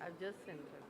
I've just sent it.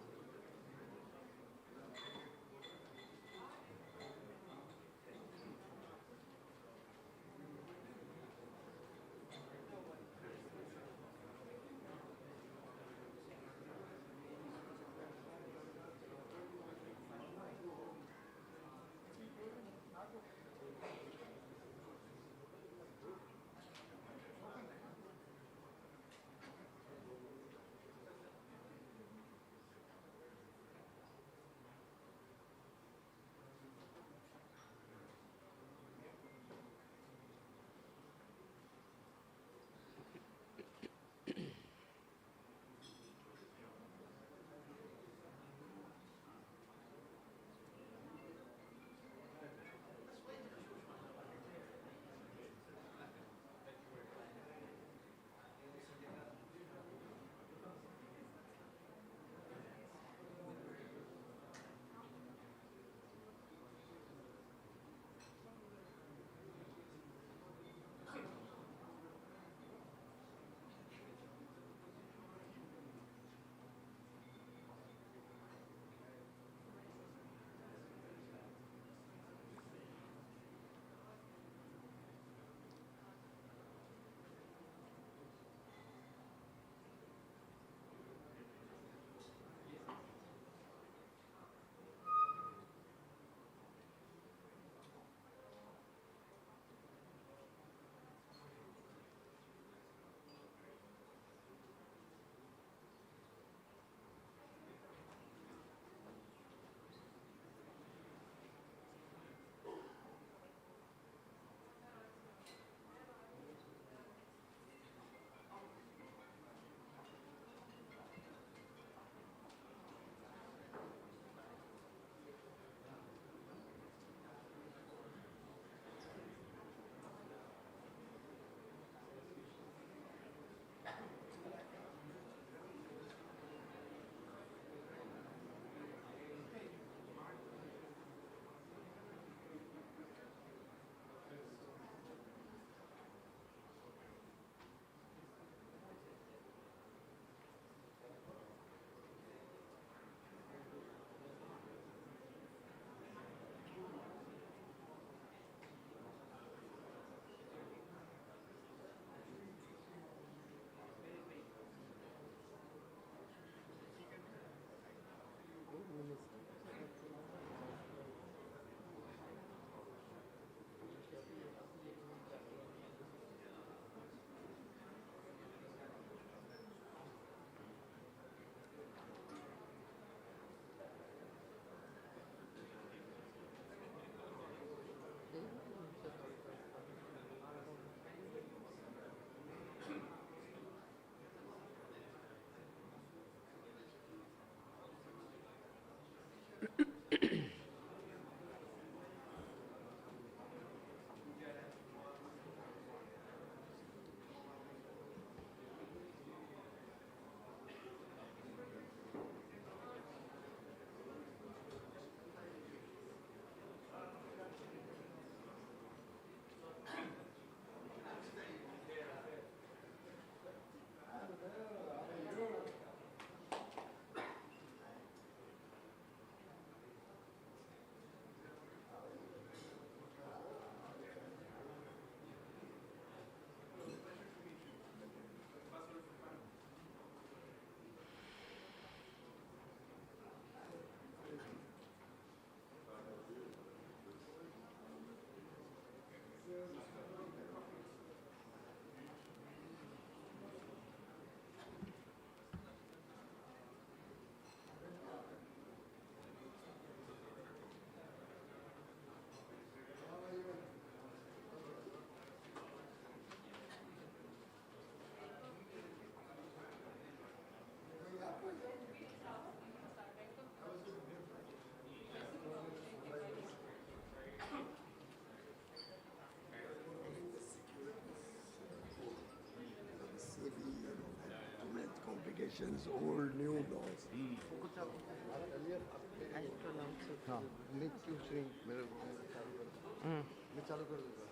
Complications, old, new laws. I pronounce it. हाँ मैं क्यों shrink मेरे मैं चालू कर दूँगा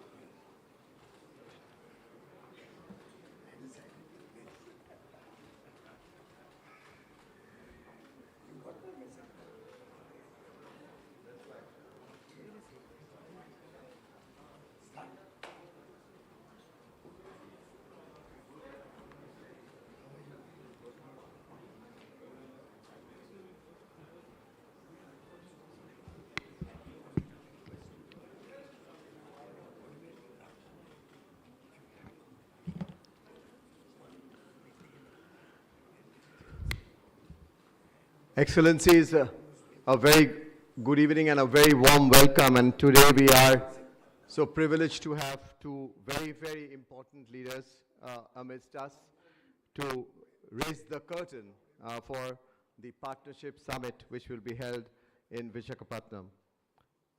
Excellencies, a very good evening and a very warm welcome. And today we are so privileged to have two very, very important leaders amidst us to raise the curtain for the Partnership Summit, which will be held in Visakhapatnam.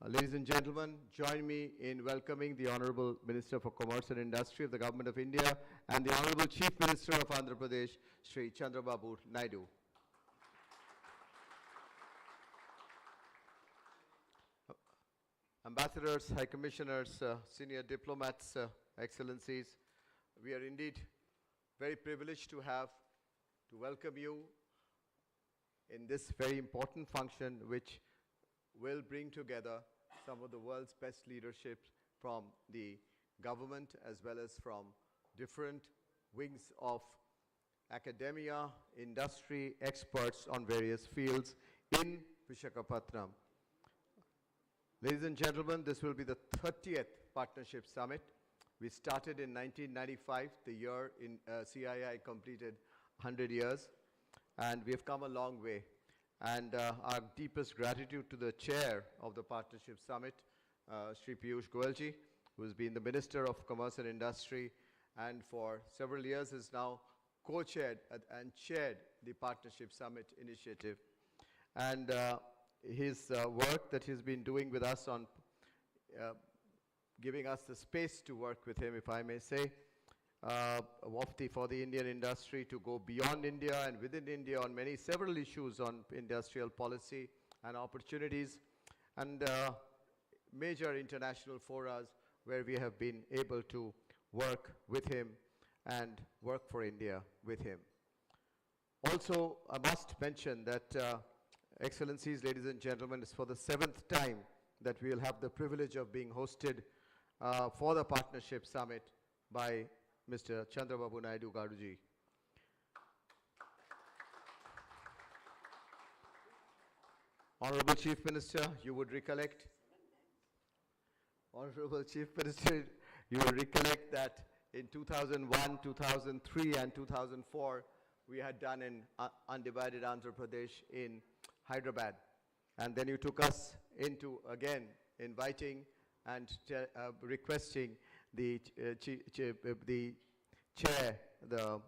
Ladies and gentlemen, join me in welcoming the Honorable Minister for Commerce and Industry of the Government of India and the Honorable Chief Minister of Andhra Pradesh, Shri Chandrababu Naidu. Ambassadors, High Commissioners, senior diplomats, Excellencies, we are indeed very privileged to welcome you in this very important function which will bring together some of the world's best leadership from the government as well as from different wings of academia, industry, experts on various fields in Visakhapatnam. Ladies and gentlemen, this will be the 30th Partnership Summit. We started in 1995, the year in CII completed 100 years, and we have come a long way. And our deepest gratitude to the chair of the Partnership Summit, Shri Piyush Goyal, who has been the Minister of Commerce and Industry and for several years has now co-chaired and chaired the Partnership Summit initiative. And his work that he's been doing with us on giving us the space to work with him, if I may say, for the Indian industry to go beyond India and within India on several issues on industrial policy and opportunities and major international forums where we have been able to work with him and work for India with him. Also, I must mention that Excellencies, ladies and gentlemen, it's for the 7th time that we will have the privilege of being hosted for the Partnership Summit by Mr. Chandrababu Naidu Garuji. Honorable Chief Minister, you would recollect, Honorable Chief Minister, you will recollect that in 2001, 2003 and 2004, we had done an undivided Andhra Pradesh in Hyderabad. And then you took us into, again, inviting and requesting the chair, the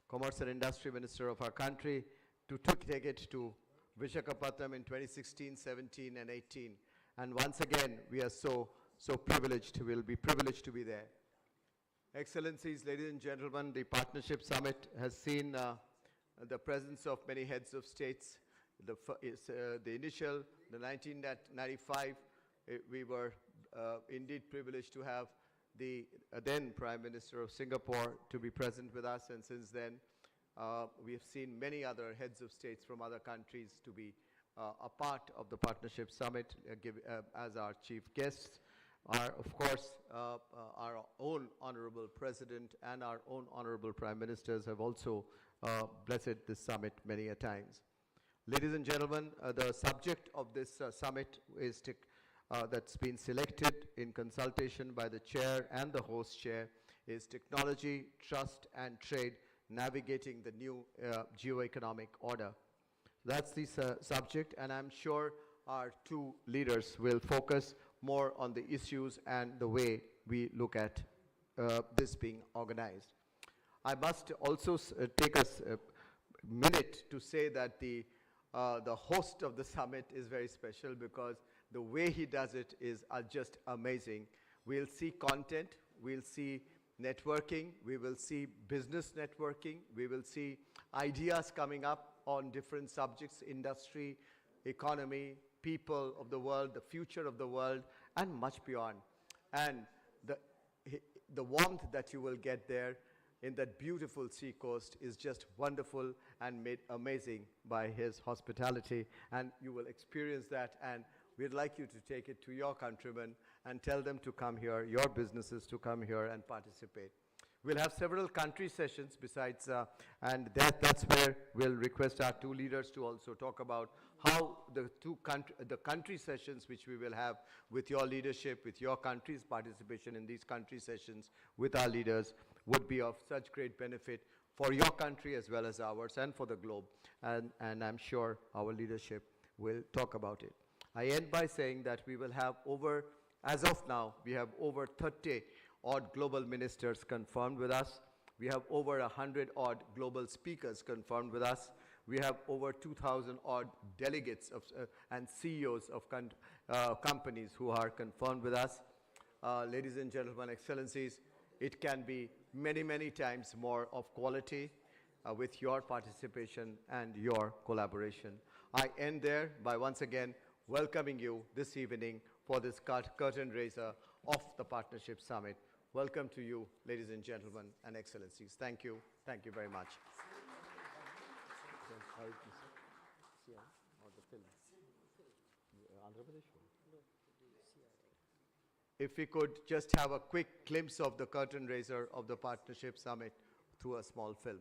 Commerce and Industry Minister of our country, to take it to Visakhapatnam in 2016, 17 and 18. And once again, we are so privileged, we'll be privileged to be there. Excellencies, ladies and gentlemen, the Partnership Summit has seen the presence of many heads of states. The 1995, we were indeed privileged to have the then Prime Minister of Singapore to be present with us, and since then we have seen many other heads of states from other countries to be a part of the Partnership Summit as our chief guests. Of course, our own Honorable President and our own Honorable Prime Ministers have also blessed this summit many a times. Ladies and gentlemen, the subject of this summit is that's been selected in consultation by the chair and the host chair is technology, trust and trade, navigating the new geoeconomic order. That's the subject, and I'm sure our two leaders will focus more on the issues and the way we look at this being organized. I must also take a minute to say that the host of the summit is very special because the way he does it is just amazing. We'll see content, we'll see networking, we will see business networking, we will see ideas coming up on different subjects, industry, economy, people of the world, the future of the world, and much beyond. And the warmth that you will get there in that beautiful sea coast is just wonderful and made amazing by his hospitality, and you will experience that, and we'd like you to take it to your countrymen and tell them to come here, your businesses to come here and participate. We'll have several country sessions besides, and that's where we'll request our two leaders to also talk about how the country sessions which we will have with your leadership, with your country's participation in these country sessions with our leaders would be of such great benefit for your country as well as ours and for the globe. And I'm sure our leadership will talk about it. I end by saying that we will have over, as of now, we have over 30 odd global ministers confirmed with us. We have over 100 odd global speakers confirmed with us. We have over 2,000 odd delegates of, and CEOs of companies who are confirmed with us. Ladies and gentlemen, excellencies, it can be many, many times more of quality with your participation and your collaboration. I end there by once again welcoming you this evening for this curtain raiser of the Partnership Summit. Welcome to you, ladies and gentlemen and excellencies. Thank you. Thank you very much. If we could just have a quick glimpse of the curtain raiser of the Partnership Summit through a small film.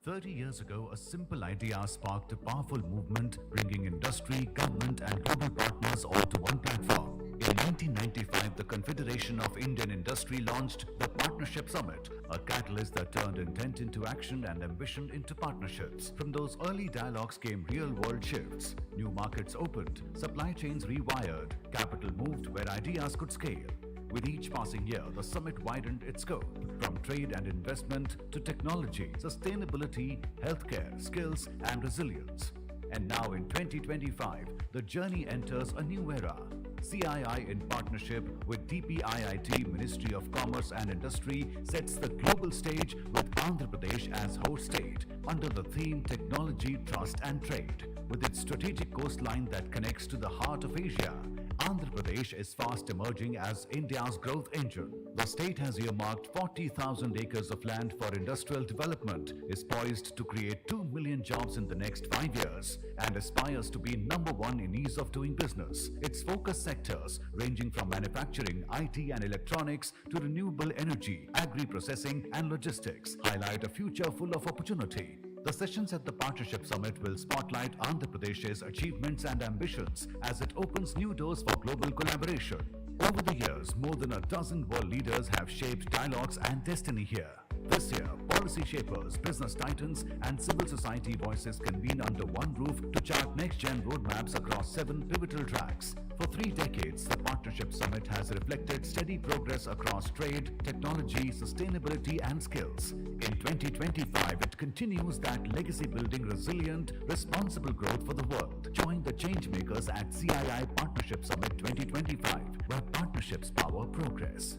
30 years ago, a simple idea sparked a powerful movement, bringing industry, government and global partners all to one platform. In 1995, the Confederation of Indian Industry launched the Partnership Summit, a catalyst that turned intent into action and ambition into partnerships. From those early dialogues came real-world shifts. New markets opened, supply chains rewired, capital moved where ideas could scale. With each passing year, the summit widened its scope, from trade and investment to technology, sustainability, healthcare, skills, and resilience. And now in 2025, the journey enters a new era. CII, in partnership with DPIIT, Ministry of Commerce and Industry, sets the global stage with Andhra Pradesh as host state, under the theme Technology, Trust and Trade. With its strategic coastline that connects to the heart of Asia, Andhra Pradesh is fast emerging as India's growth engine. The state has earmarked 40,000 acres of land for industrial development, is poised to create 2 million jobs in the next 5 years, and aspires to be #1 in ease of doing business. Its focus sectors, ranging from manufacturing, IT and electronics to renewable energy, agri-processing and logistics, highlight a future full of opportunity. The sessions at the Partnership Summit will spotlight Andhra Pradesh's achievements and ambitions as it opens new doors for global collaboration. Over the years, more than a dozen world leaders have shaped dialogues and destiny here. This year, policy shapers, business titans, and civil society voices convene under one roof to chart next-gen roadmaps across 7 pivotal tracks. For 3 decades, the Partnership Summit has reflected steady progress across trade, technology, sustainability, and skills. In 2025, it continues that legacy-building, resilient, responsible growth for the world. Join the changemakers at CII Partnership Summit 2025, where partnerships power progress.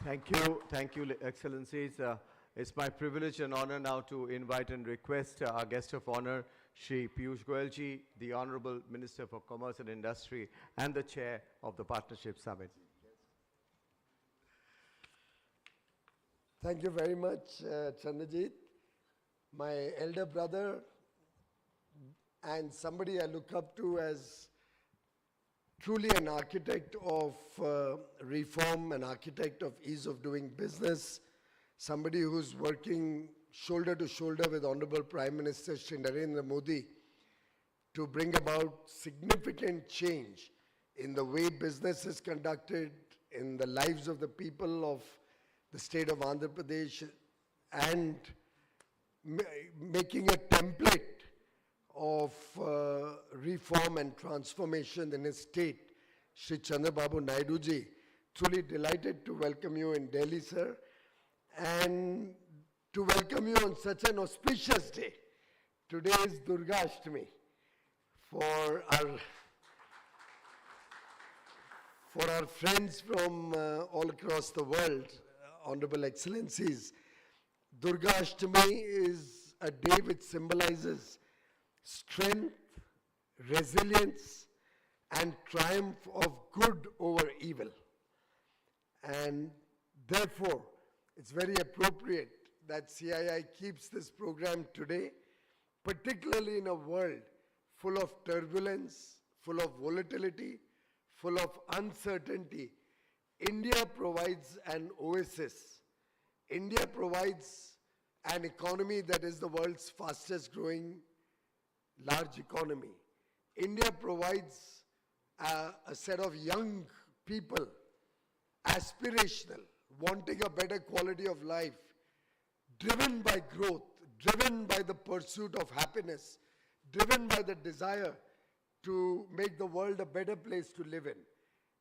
Thank you, Excellencies. It's my privilege and honor now to invite and request our guest of honor, Shri Piyush Goyal ji, the Honorable Minister for Commerce and Industry and the Chair of the Partnership Summit. Thank you very much, Chandrajit. My elder brother and somebody I look up to as truly an architect of reform, an architect of ease of doing business, somebody who's working shoulder to shoulder with Honorable Prime Minister Shri Narendra Modi to bring about significant change in the way business is conducted, in the lives of the people of the state of Andhra Pradesh, and making a template of reform and transformation in his state, Shri Chandrababu Naidu ji. Truly delighted to welcome you in Delhi, sir, and to welcome you on such an auspicious day. Today is Durga Ashtami. For our friends from all across the world, Honorable Excellencies, Durga Ashtami is a day which symbolizes strength, resilience, and triumph of good over evil. And therefore, it's very appropriate that CII keeps this program today, particularly in a world full of turbulence, full of volatility, full of uncertainty. India provides an oasis. India provides an economy that is the world's fastest growing large economy. India provides a set of young people aspirational, wanting a better quality of life, driven by growth, driven by the pursuit of happiness, driven by the desire to make the world a better place to live in.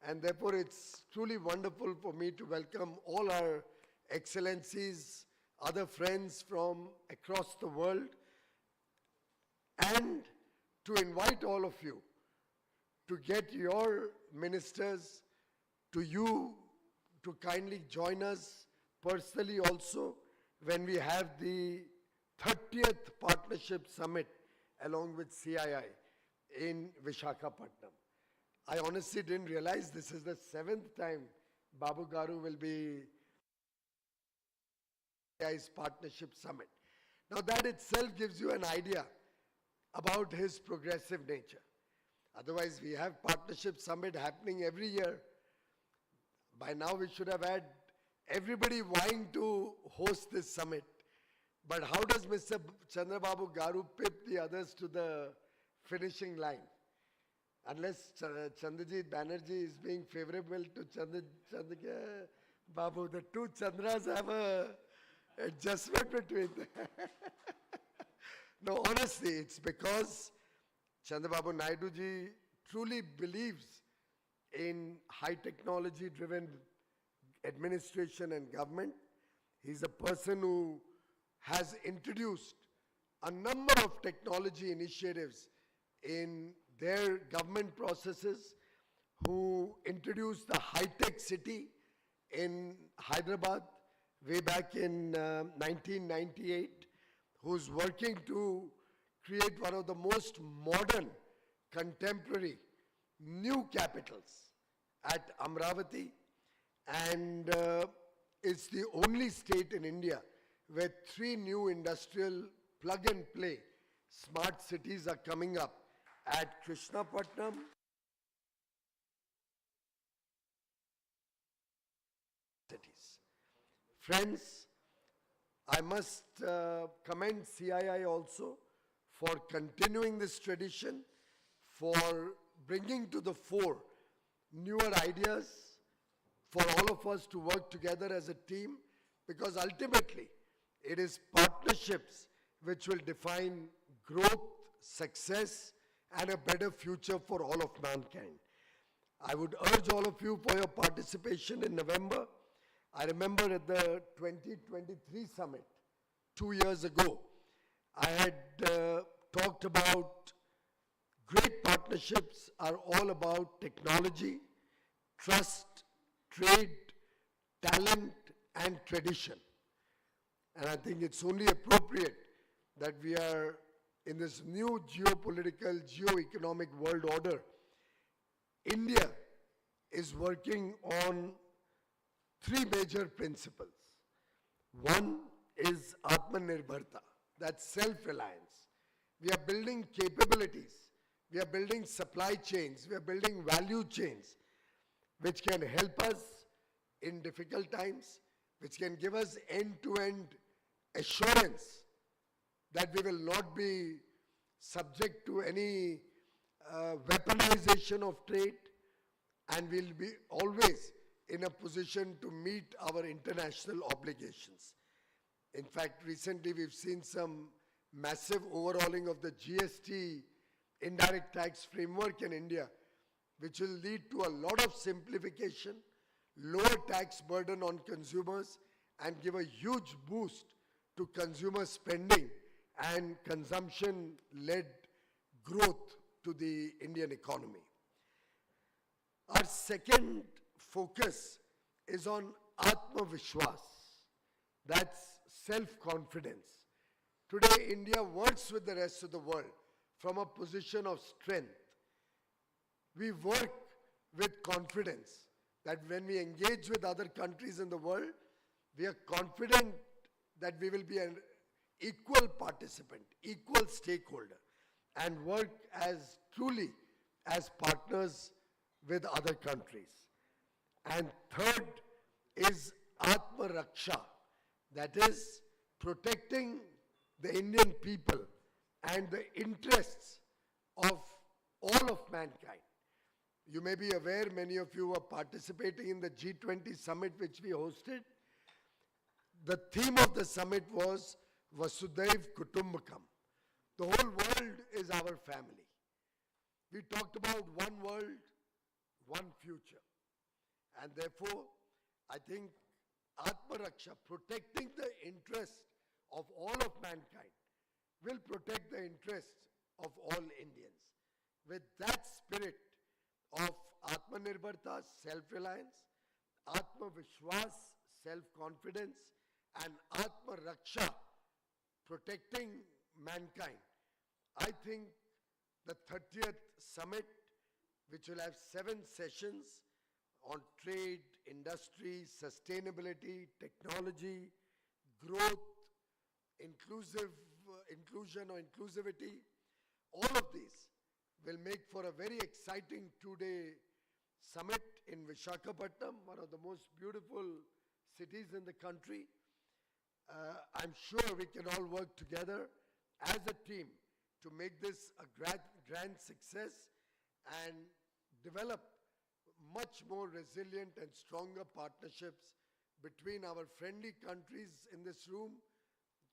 And therefore, it's truly wonderful for me to welcome all our excellencies, other friends from across the world, and to invite all of you to get your ministers to you to kindly join us personally also when we have the 30th Partnership Summit along with CII in Visakhapatnam. I honestly didn't realize this is the 7th time Babu Garu will be CII's Partnership Summit. Now that itself gives you an idea about his progressive nature. Otherwise, we have Partnership Summit happening every year. By now, we should have had everybody vying to host this summit. But how does Mr. Chandrababu Garu pip the others to the finishing line? Unless Chandrajit Banerjee is being favorable to Babu, the two Chandras have a adjustment between them. No, honestly, it's because Chandrababu Naidu ji truly believes in high technology driven administration and government. He's a person who has introduced a number of technology initiatives in their government processes, who introduced the high-tech city in Hyderabad way back in 1998, who's working to create one of the most modern, contemporary, new capitals at Amravati, and it's the only state in India where 3 new industrial plug-and-play smart cities are coming up at Krishnapatnam, cities. Friends, I must commend CII also for continuing this tradition, for bringing to the fore newer ideas, for all of us to work together as a team, because ultimately it is partnerships which will define growth, success, and a better future for all of mankind. I would urge all of you for your participation in November. I remember at the 2023 summit 2 years ago, I had talked about great partnerships are all about technology, trust, trade, talent, and tradition. And I think it's only appropriate that we are in this new geopolitical, geo-economic world order. India is working on 3 major principles. One is Atmanirbharta, that's self-reliance. We are building capabilities, we are building supply chains, we are building value chains, which can help us in difficult times, which can give us end-to-end assurance that we will not be subject to any weaponization of trade, and we'll be always in a position to meet our international obligations. In fact, recently we've seen some massive overhauling of the GST indirect tax framework in India, which will lead to a lot of simplification, lower tax burden on consumers, and give a huge boost to consumer spending and consumption-led growth to the Indian economy. Our second focus is on Atmavishwas. That's self-confidence. Today, India works with the rest of the world from a position of strength. We work with confidence that when we engage with other countries in the world, we are confident that we will be an equal participant, equal stakeholder, and work as truly as partners with other countries. And third is Atma Raksha, that is protecting the Indian people and the interests of all of mankind. You may be aware, many of you were participating in the G20 summit which we hosted. The theme of the summit was Vasudhaiv Kutumbakam. The whole world is our family. We talked about one world, one future. And therefore, I think Atma Raksha, protecting the interests of all of mankind, will protect the interests of all Indians. With that spirit of Atmanirbharta, self-reliance, Atma Vishwas, self-confidence, and Atma Raksha, protecting mankind, I think the 30th summit, which will have 7 sessions on trade, industry, sustainability, technology, growth, inclusion or inclusivity, all of these will make for a very exciting 2-day summit in Visakhapatnam, one of the most beautiful cities in the country. I'm sure we can all work together as a team to make this a grand success and develop much more resilient and stronger partnerships between our friendly countries in this room,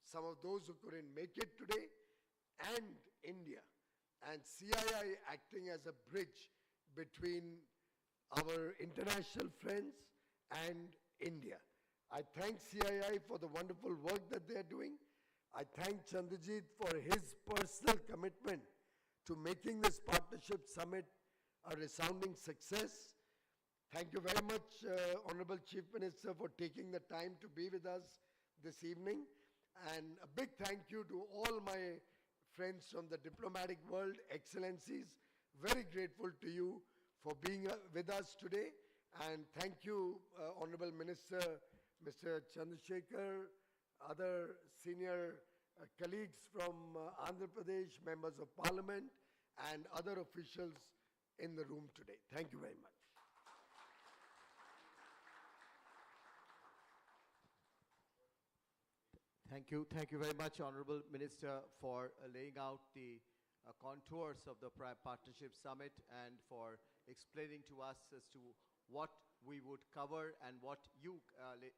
some of those who couldn't make it today, and India, and CII acting as a bridge between our international friends and India. I thank CII for the wonderful work that they are doing. I thank Chandrajit for his personal commitment to making this partnership summit a resounding success. Thank you very much, Honorable Chief Minister, for taking the time to be with us this evening. And a big thank you to all my friends from the diplomatic world, excellencies. Very grateful to you for being with us today. And thank you, Honorable Minister, Mr. Chandrasekhar, other senior colleagues from Andhra Pradesh, members of parliament, and other officials in the room today. Thank you very much. Thank you very much, Honorable Minister, for laying out the contours of the Partnership Summit and for explaining to us as to what we would cover and what you,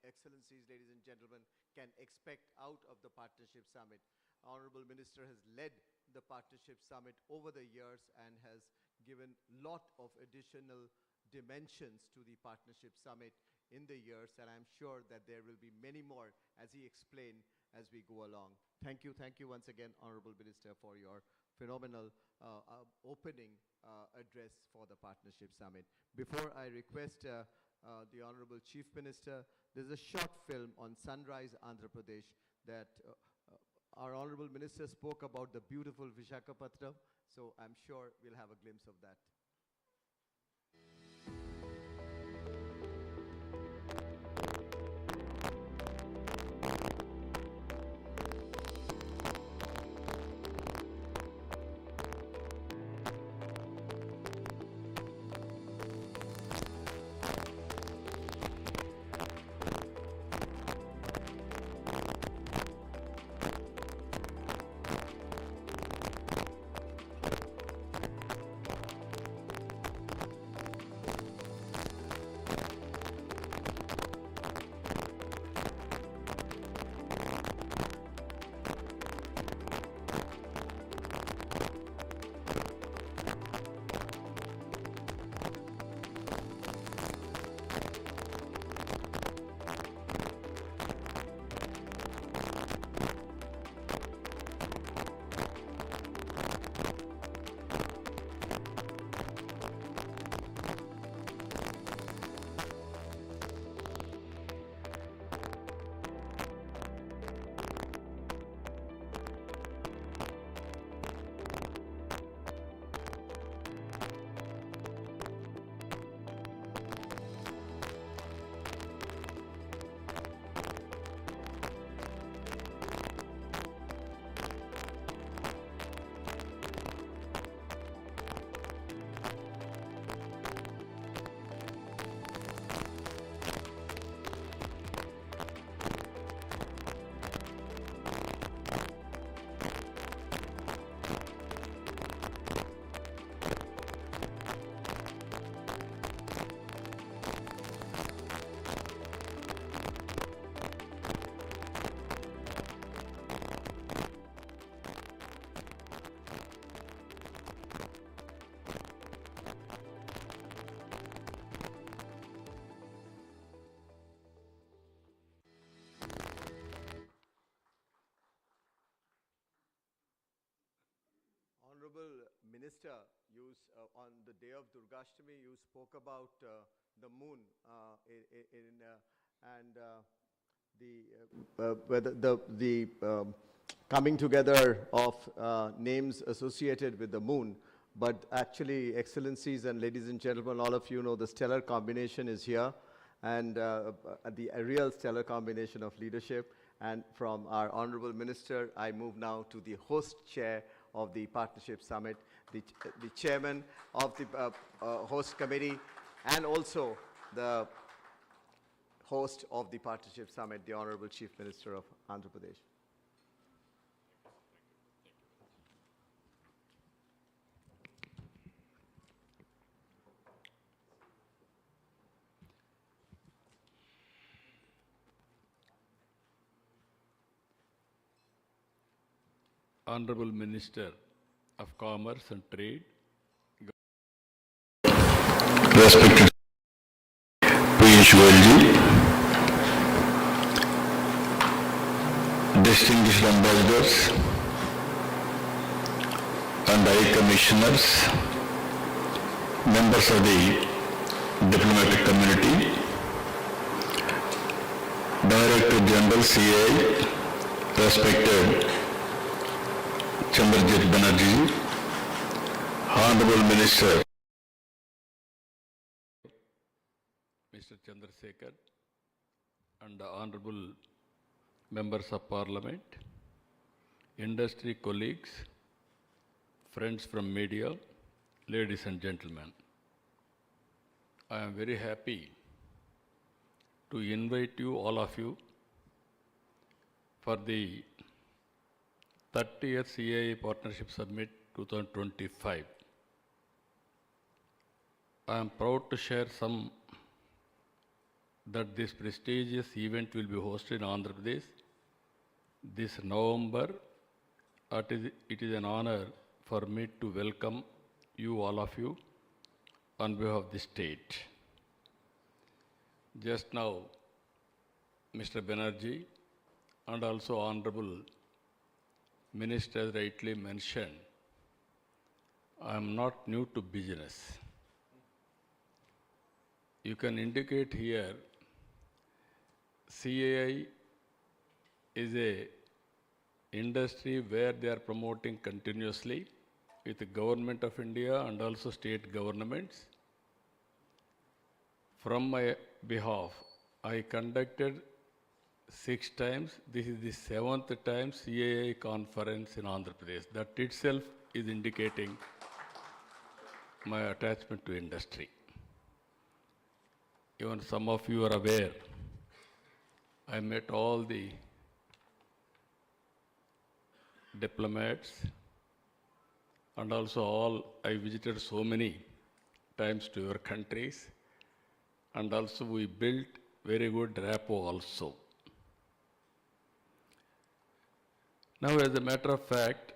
Excellencies, ladies and gentlemen, can expect out of the Partnership Summit. Honorable Minister has led the Partnership Summit over the years and has given lot of additional dimensions to the Partnership Summit in the years, and I'm sure that there will be many more, as he explained, as we go along. Thank you once again, Honorable Minister, for your phenomenal opening address for the Partnership Summit. Before I request the Honorable Chief Minister, there's a short film on Sunrise, Andhra Pradesh that our Honorable Minister spoke about the beautiful Visakhapatnam, so I'm sure we'll have a glimpse of that. Minister, on the day of Durgashtami, you spoke about the moon and whether the coming together of names associated with the moon. But actually, Excellencies and ladies and gentlemen, all of you know the stellar combination is here, and the real stellar combination of leadership. And from our Honorable Minister, I move now to the host chair of the Partnership Summit, the chairman of the host committee, and also the host of the Partnership Summit, the Honorable Chief Minister of Andhra Pradesh. Honorable Minister of Commerce and Trade, Respected Piyush Goyal, distinguished ambassadors and high commissioners, members of the diplomatic community, Director General CII, respected Chandrababu, Honorable Minister Mr. Chandrasekhar, and Honorable Members of Parliament, industry colleagues, friends from media, ladies and gentlemen. I am very happy to invite you, all of you, for the 30th CII Partnership Summit 2025. I am proud to share that this prestigious event will be hosted in Andhra Pradesh this November. It is an honor for me to welcome you, all of you, on behalf of the state. Just now, Mr. Banerjee and also Honorable Minister rightly mentioned, I am not new to business. You can indicate here, CII is a industry where they are promoting continuously with the Government of India and also state governments. From my behalf, I conducted 6 times. This is the 7th time CII conference in Andhra Pradesh. That itself is indicating my attachment to industry. Even some of you are aware, I met all the diplomats and also I visited so many times to your countries, and also we built very good rapport also. Now, as a matter of fact,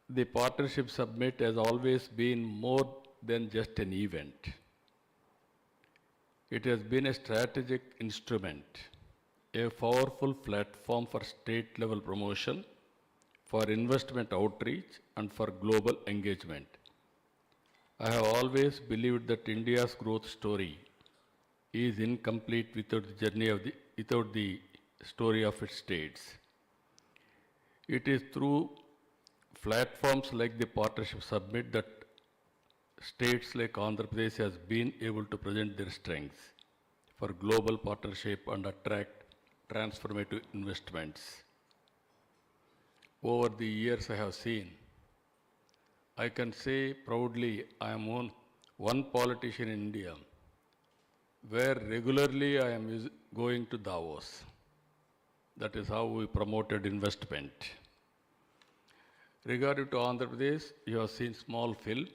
the Partnership Summit has always been more than just an event. It has been a strategic instrument, a powerful platform for state-level promotion, for investment outreach, and for global engagement. I have always believed that India's growth story is incomplete without the story of its states. It is through platforms like the Partnership Summit that states like Andhra Pradesh has been able to present their strengths for global partnership and attract transformative investments. Over the years I have seen, I can say proudly I am one politician in India where regularly I am going to Davos. That is how we promoted investment. Regarding to Andhra Pradesh, you have seen small film.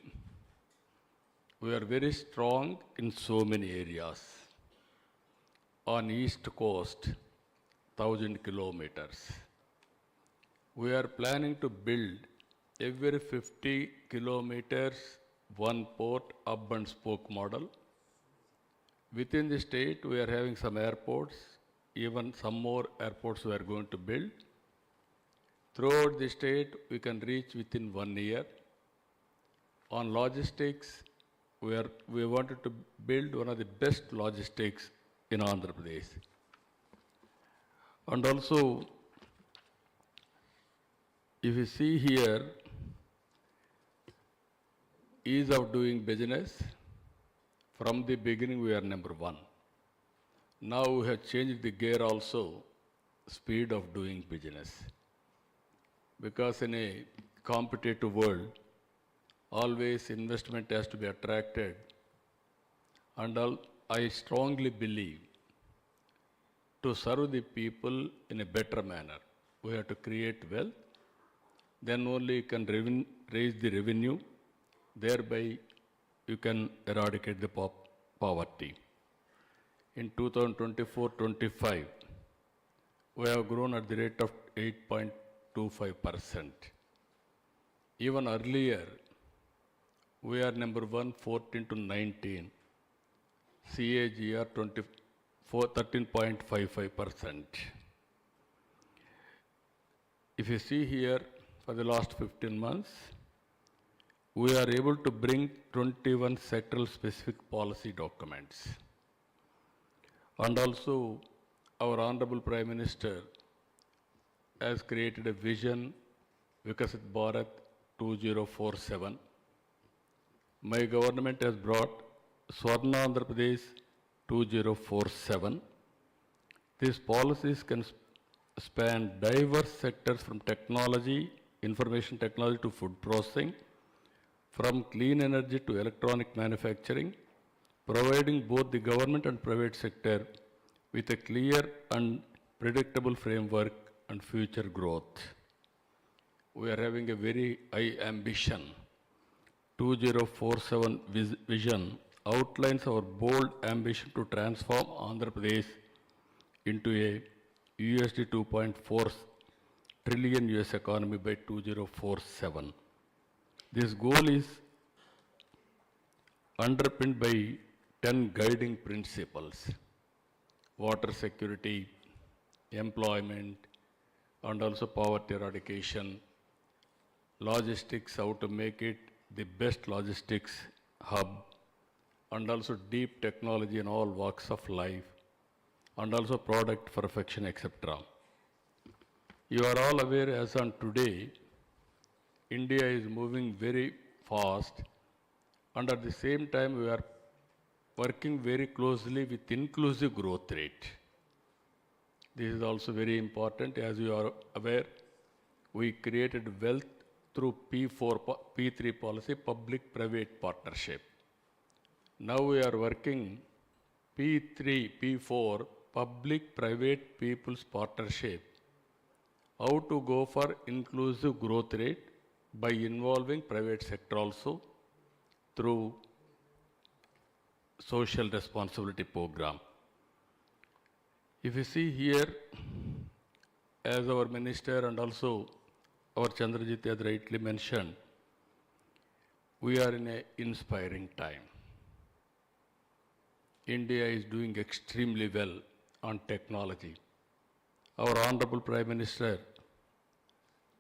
We are very strong in so many areas. On east coast, 1,000 kilometers. We are planning to build every 50 kilometers, one port, hub and spoke model. Within the state, we are having some airports, even some more airports we are going to build. Throughout the state, we can reach within 1 year. On logistics, we wanted to build one of the best logistics in Andhra Pradesh. And also, if you see here, ease of doing business, from the beginning we are number one. Now we have changed the gear also, speed of doing business. Because in a competitive world, always investment has to be attracted. And I strongly believe to serve the people in a better manner, we have to create wealth. Then only you can raise the revenue. Thereby, you can eradicate the poverty. In 2024-25, we have grown at the rate of 8.25%. Even earlier, we are number one, 14 to 19. CAGR 13.55%. If you see here, for the last 15 months, we are able to bring 21 sectoral specific policy documents. And also, our Honorable Prime Minister has created a vision, Vikasit Bharat 2047. My government has brought Swarna Andhra Pradesh 2047. These policies can span diverse sectors from technology, information technology to food processing, from clean energy to electronic manufacturing, providing both the government and private sector with a clear and predictable framework and future growth. We are having a very high ambition. 2047 vision outlines our bold ambition to transform Andhra Pradesh into a USD 2.4 trillion US economy by 2047. This goal is underpinned by 10 guiding principles: water security, employment, and also poverty eradication, logistics, how to make it the best logistics hub, and also deep technology in all walks of life, and also product perfection, etc. You are all aware, as on today, India is moving very fast, and at the same time we are working very closely with inclusive growth rate. This is also very important. As you are aware, we created wealth through P3 policy, public-private partnership. Now we are working P3, P4, public-private people's partnership, how to go for inclusive growth rate by involving private sector also through social responsibility program. If you see here, as our minister and also our Chandrajit has rightly mentioned, we are in an inspiring time. India is doing extremely well on technology. Our Honorable Prime Minister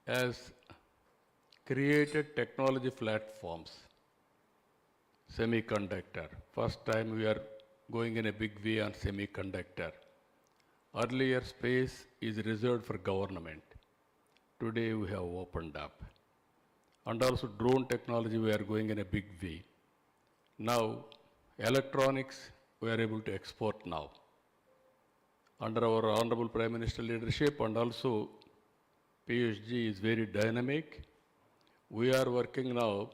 has created technology platforms, semiconductor. First time we are going in a big way on semiconductor. Earlier space is reserved for government. Today we have opened up. And also drone technology we are going in a big way. Now electronics we are able to export now. Under our Honorable Prime Minister leadership and also Piyush Ji is very dynamic. We are working now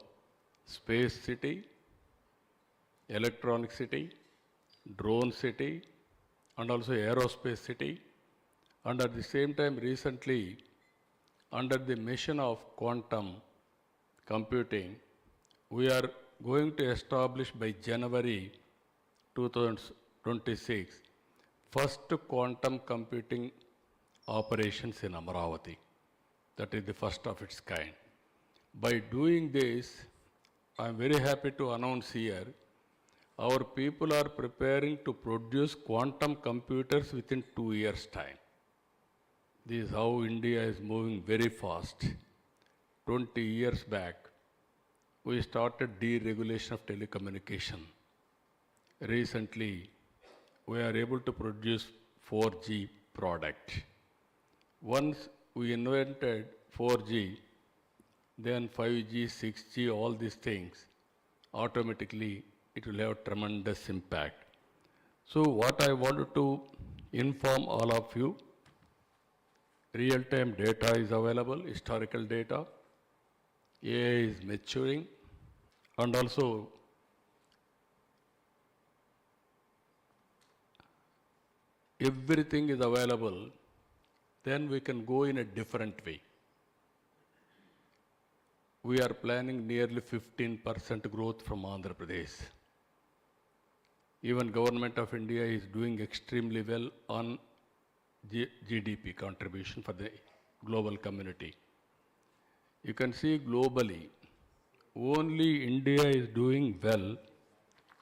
space city, electronic city, drone city, and also aerospace city. And at the same time, recently, under the mission of quantum computing, we are going to establish by January 2026 first quantum computing operations in Amaravati. That is the first of its kind. By doing this, I am very happy to announce here, our people are preparing to produce quantum computers within 2 years' time. This is how India is moving very fast. 20 years back, we started deregulation of telecommunication. Recently, we are able to produce 4G product. Once we invented 4G, then 5G, 6G, all these things, automatically it will have tremendous impact. So what I wanted to inform all of you, real-time data is available, historical data, AI is maturing, and also everything is available, then we can go in a different way. We are planning nearly 15% growth from Andhra Pradesh. Even Government of India is doing extremely well on GDP contribution for the global community. You can see globally, only India is doing well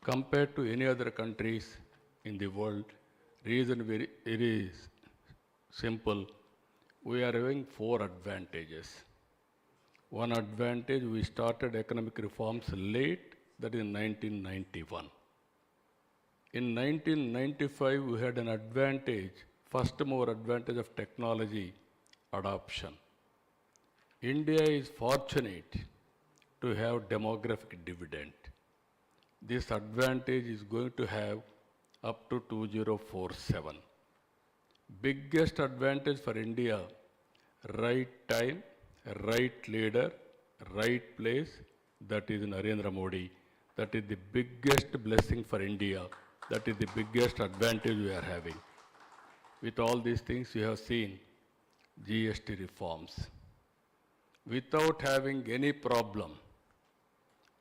compared to any other countries in the world. Reason very, very simple. We are having 4 advantages. One advantage, we started economic reforms late, that is in 1991. In 1995, we had an advantage, first mover advantage of technology adoption. India is fortunate to have demographic dividend. This advantage is going to have up to 2047. Biggest advantage for India, right time, right leader, right place, that is Narendra Modi. That is the biggest blessing for India. That is the biggest advantage we are having. With all these things, you have seen GST reforms. Without having any problem,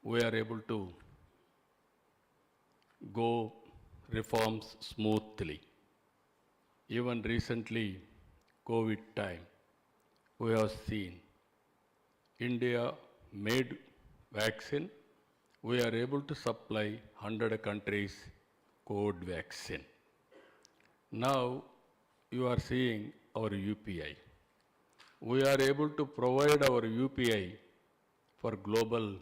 we are able to go reforms smoothly. Even recently, COVID time, we have seen India made vaccine. We are able to supply 100 countries COVID vaccine. Now you are seeing our UPI. We are able to provide our UPI for global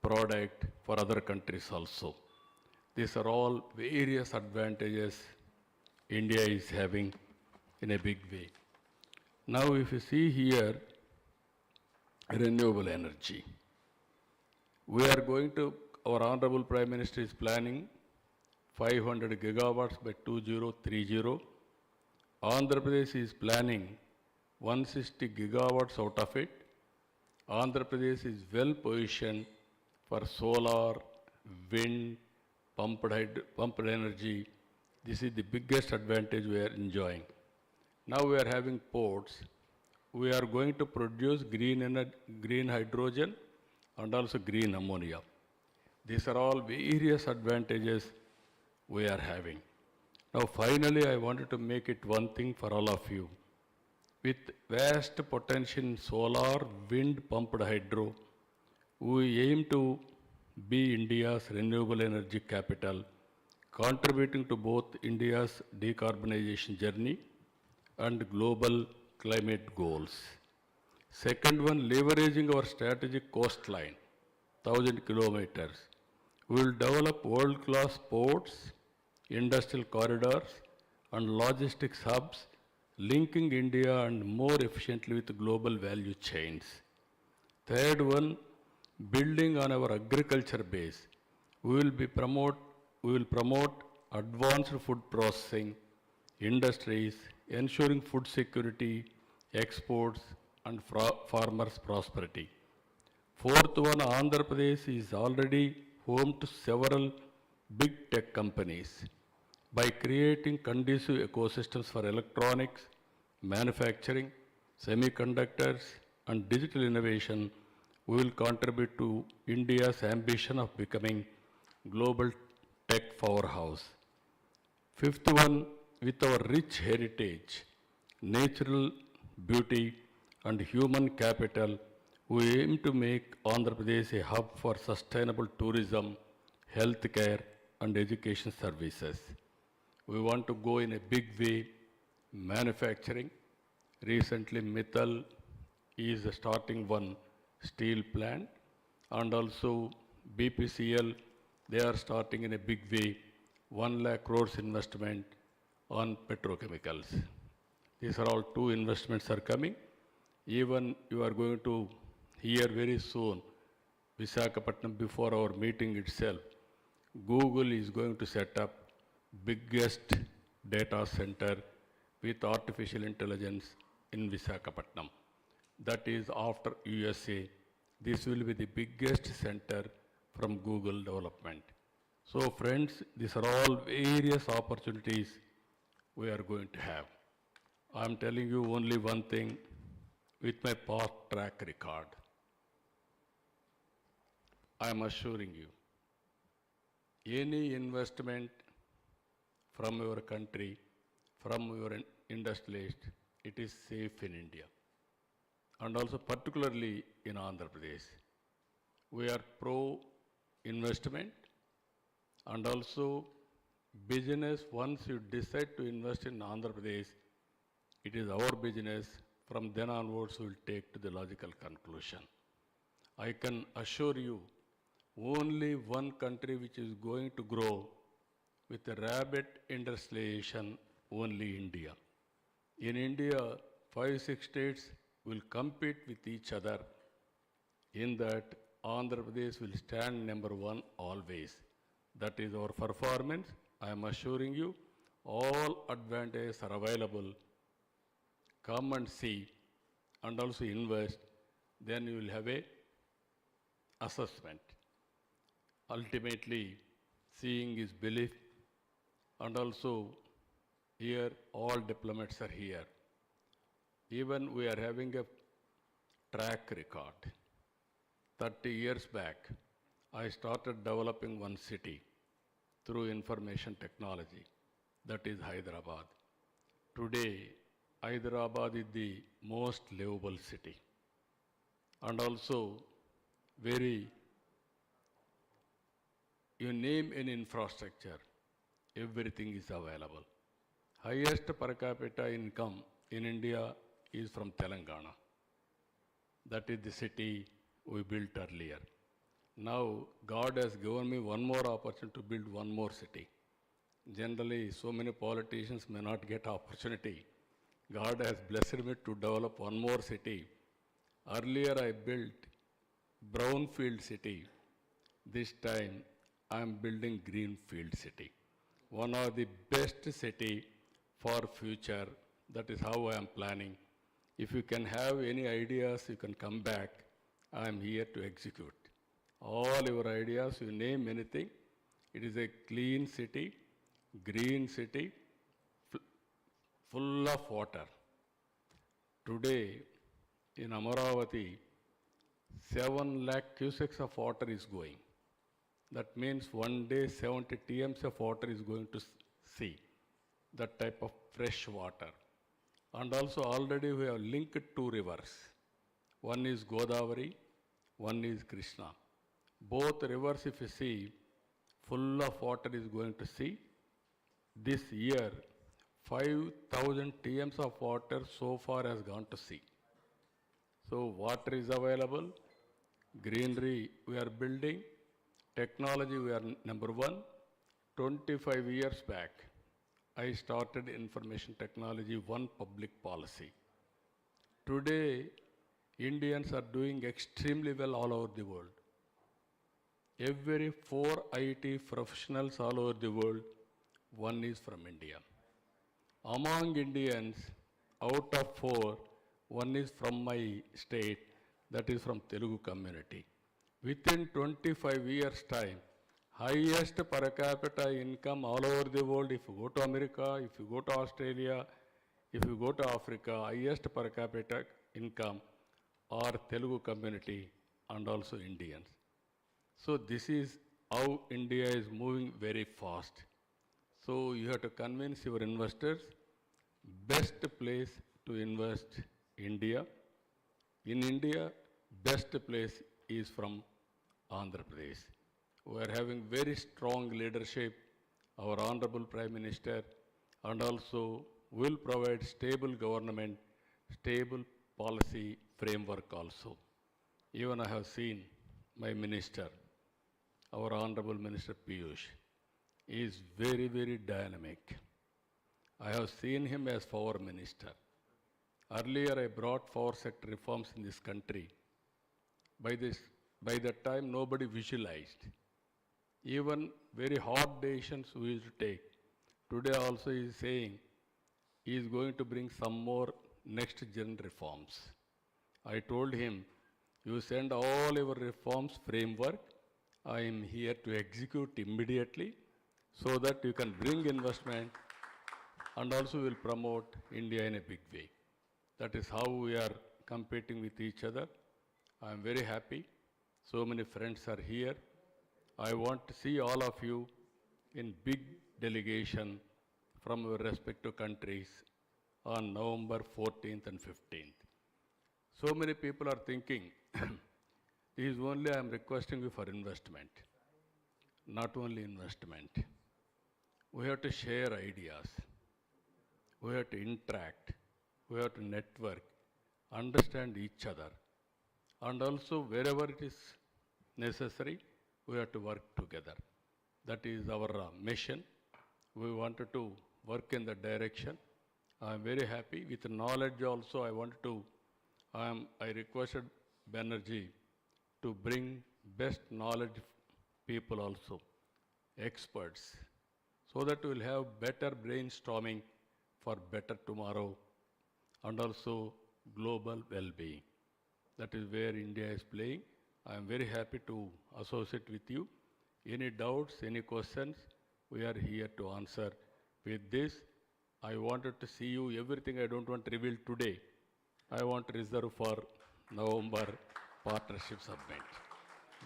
product for other countries also. These are all various advantages India is having in a big way. Now if you see here, renewable energy. We are going to, our Honorable Prime Minister is planning 500 gigawatts by 2030. Andhra Pradesh is planning 160 gigawatts out of it. Andhra Pradesh is well positioned for solar, wind, pumped energy. This is the biggest advantage we are enjoying. Now we are having ports. We are going to produce green hydrogen and also green ammonia. These are all various advantages we are having. Now finally, I wanted to make it one thing for all of you. With vast potential in solar, wind, pumped hydro, we aim to be India's renewable energy capital, contributing to both India's decarbonization journey and global climate goals. Second one, leveraging our strategic coastline, 1,000 kilometers. We will develop world-class ports, industrial corridors, and logistics hubs, linking India and more efficiently with global value chains. Third one, building on our agriculture base. We will promote advanced food processing, industries, ensuring food security, exports, and farmers' prosperity. Fourth one, Andhra Pradesh is already home to several big tech companies. By creating conducive ecosystems for electronics, manufacturing, semiconductors, and digital innovation, we will contribute to India's ambition of becoming global tech powerhouse. Fifth one, with our rich heritage, natural beauty, and human capital, we aim to make Andhra Pradesh a hub for sustainable tourism, healthcare, and education services. We want to go in a big way, manufacturing. Recently, Mittal is starting one steel plant, and also BPCL, they are starting in a big way, 1 lakh crores investment on petrochemicals. These are all two investments are coming. Even you are going to hear very soon, Visakhapatnam, before our meeting itself, Google is going to set up biggest data center with artificial intelligence in Visakhapatnam. That is after USA. This will be the biggest center from Google development. So friends, these are all various opportunities we are going to have. I'm telling you only one thing with my past track record. I'm assuring you, any investment from your country, from your industrialist, it is safe in India. And also particularly in Andhra Pradesh. We are pro investment, and also business, once you decide to invest in Andhra Pradesh, it is our business. From then onwards, we will take to the logical conclusion. I can assure you, only one country which is going to grow with a rapid industrialization, only India. In India, 5-6 states will compete with each other. In that, Andhra Pradesh will stand number one always. That is our performance. I am assuring you, all advantages are available. Come and see and also invest. Then you will have a assessment. Ultimately, seeing is belief. And also, here all diplomats are here. Even we are having a track record. 30 years back, I started developing one city through information technology. That is Hyderabad. Today, Hyderabad is the most livable city. And also, you name any infrastructure, everything is available. Highest per capita income in India is from Telangana. That is the city we built earlier. Now, God has given me one more opportunity to build one more city. Generally, so many politicians may not get opportunity. God has blessed me to develop one more city. Earlier, I built brownfield city. This time, I am building greenfield city. One of the best city for future. That is how I am planning. If you can have any ideas, you can come back. I am here to execute. All your ideas, you name anything. It is a clean city, green city, full of water. Today, in Amaravati, 7 lakh cusecs of water is going. That means one day 70 TMs of water is going to sea. That type of fresh water. And also already we have linked two rivers. One is Godavari, one is Krishna. Both rivers, if you see, full of water is going to sea. This year, 5,000 TMs of water so far has gone to sea. So water is available, greenery we are building, technology we are number one. 25 years back, I started information technology, one public policy. Today, Indians are doing extremely well all over the world. Every 4 IT professionals all over the world, one is from India. Among Indians, out of 4, one is from my state, that is from Telugu community. Within 25 years' time, highest per capita income all over the world. If you go to America, if you go to Australia, if you go to Africa, highest per capita income are Telugu community and also Indians. So this is how India is moving very fast. So you have to convince your investors, best place to invest India. In India, best place is from Andhra Pradesh. We are having very strong leadership, our Honorable Prime Minister, and also will provide stable government, stable policy framework also. Even I have seen my minister, our Honorable Minister Piyush, is very, very dynamic. I have seen him as power minister. Earlier I brought power sector reforms in this country. By that time nobody visualized. Even very hard decisions we used to take. Today also he is saying he is going to bring some more next gen reforms. I told him, you send all your reforms framework, I am here to execute immediately so that you can bring investment and also will promote India in a big way. That is how we are competing with each other. I am very happy. So many friends are here. I want to see all of you in big delegation from your respective countries on November 14th and 15th. So many people are thinking, this is only I am requesting you for investment. Not only investment. We have to share ideas. We have to interact. We have to network, understand each other. And also wherever it is necessary, we have to work together. That is our mission. We wanted to work in that direction. I am very happy. With knowledge also, I requested Banerjee to bring best knowledge people also, experts, so that we will have better brainstorming for better tomorrow and also global well-being. That is where India is playing. I am very happy to associate with you. Any doubts, any questions, we are here to answer. With this, I wanted to see you, everything I don't want to reveal today. I want to reserve for November partnership summit.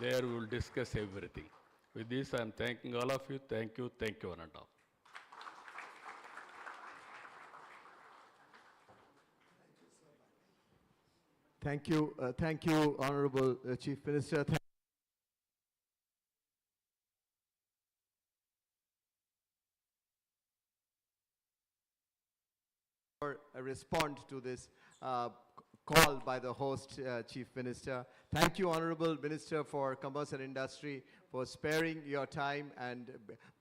There we will discuss everything. With this, I am thanking all of you. Thank you, Ananta. Thank you, Honorable Chief Minister. Respond to this call by the host Chief Minister. Thank you, Honorable Minister for Commerce and Industry, for sparing your time and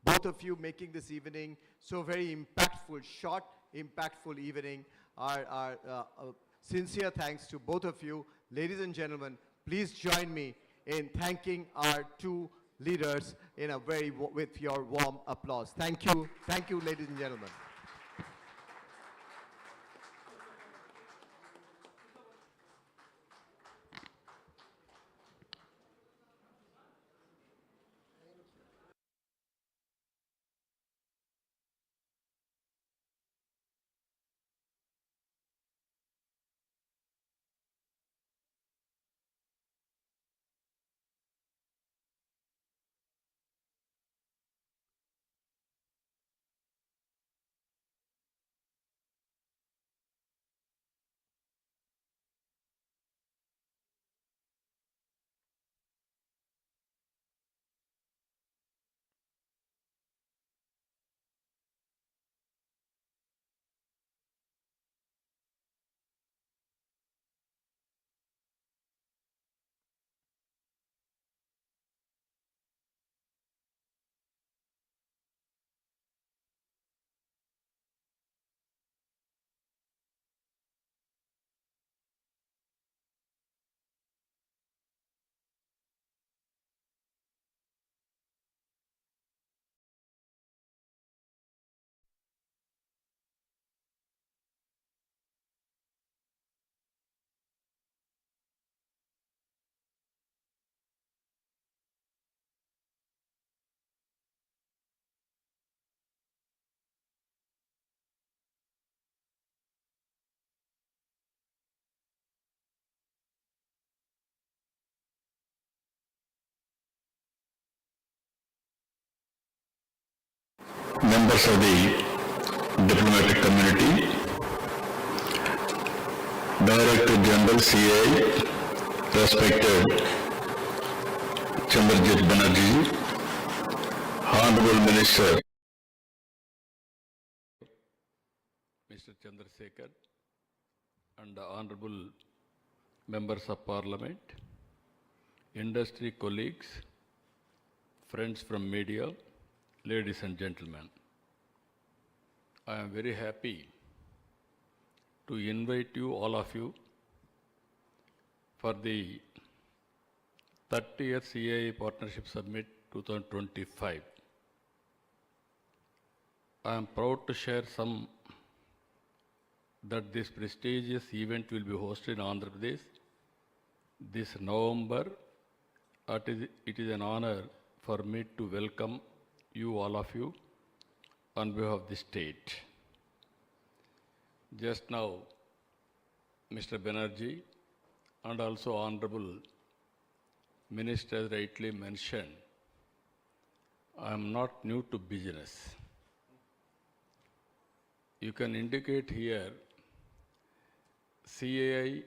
both of you making this evening so very impactful, short, impactful evening. Our sincere thanks to both of you. Ladies and gentlemen, please join me in thanking our two leaders with your warm applause. Thank you, ladies and gentlemen. Members of the diplomatic community, Director General CII, respected Chandrababu, Honorable Minister. Mr. Chandrasekhar, and the honorable members of parliament, industry colleagues, friends from media, ladies and gentlemen. I am very happy to invite you, all of you, for the 30th CII Partnership Summit 2025. I am proud to share that this prestigious event will be hosted in Andhra Pradesh this November. It is an honor for me to welcome you, all of you, on behalf of the state. Just now, Mr. Banerjee and also Honorable Minister rightly mentioned, I am not new to business. You can indicate here CII